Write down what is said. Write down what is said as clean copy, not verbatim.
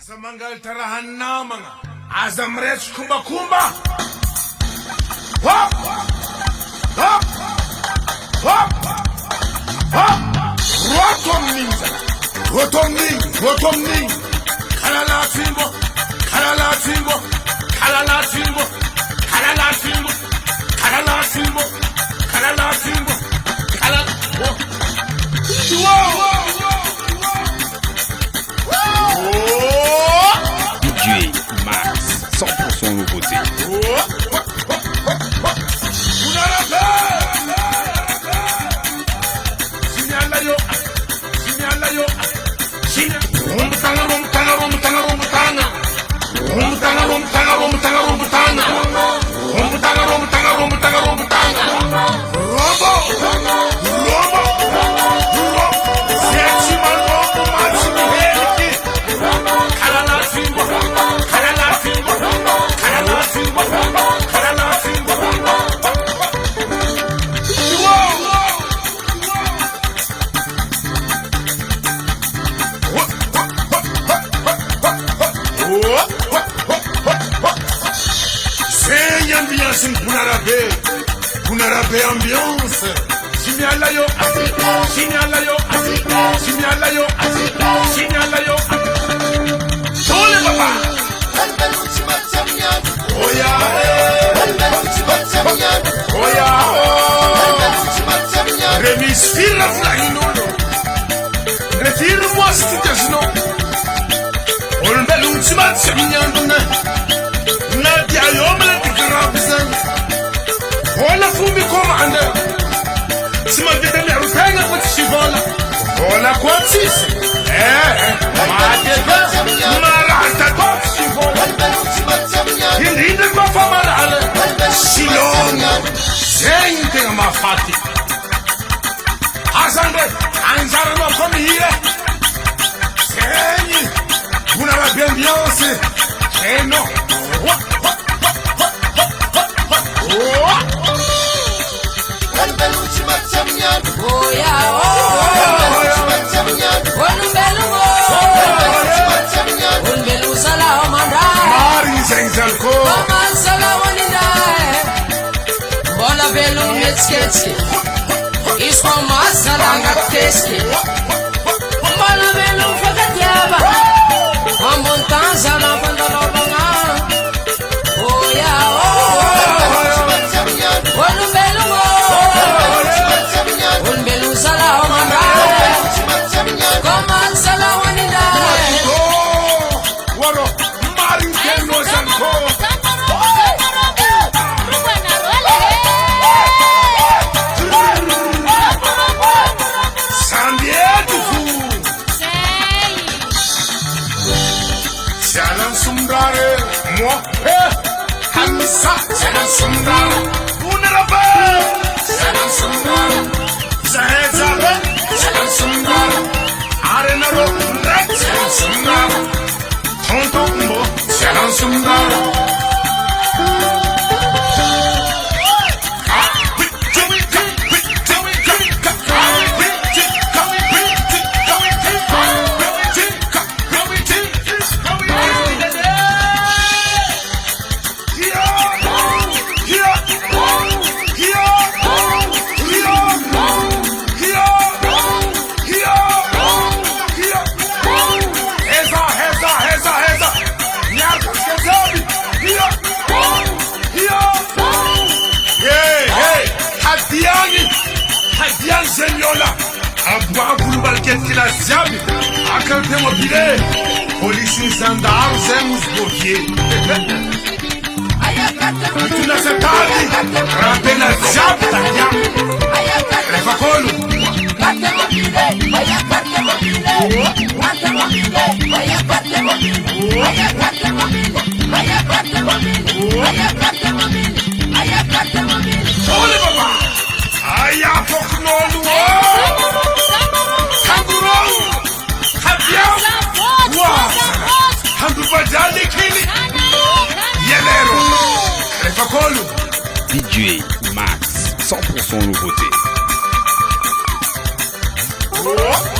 Asa mangal tarahan na mga Azam Rech kumba kumba. Hop! Hop! Hop! Hop! Rotom ninja. Rotom ning. Rotom ning. Kalala timbo. Kalala timbo. Kalala timbo. Kalala timbo. Kalala timbo. Kalala timbo. Kalala. Wow! DJ Max, 100% nouveauté. Punarabe ambiance. Signala yo, signala yo, signala yo, signala yo. Sole papa. Oya, oya, remis fila flaginolo. Retire moi si tu no. On bel ultimat semignanduna. Nadia yomle tikrabsan. Wala fumi koma anda. Sima vita mi arutanga kwa tishivola. Wala kwa tisi. Maateka. Marata kwa tishivola. Hindi kwa famara ala. Shilonga. Sente nga mafati. Azande. Anjara no komi hire. Senyi. Punarabe ambiance. Eno. Isco massa langa pesche Bola velo fakatiaba A montanza la bandolobanga Oh ya oh Un belo sala omanda Comanza la wanida Waro mari keno zanko Moi, Hamisa, c'est un sondage. Punarabe, c'est un sondage. Zahezabe, c'est un sondage. Arenaro, c'est un sondage. Tontombo, c'est un sondage. Hadian Senyola, Abba Bulbalket Kila Zabi, Akal Temobile, Police Sandar Zemus Bokier. Tu n'as pas dit, Rappela Zabi, Refakolu. Ole Baba! Aya poknolu Kangurou Habiam Handu bajali kili Yelero Refakolu DJ Max, 100% nouveauté. Oh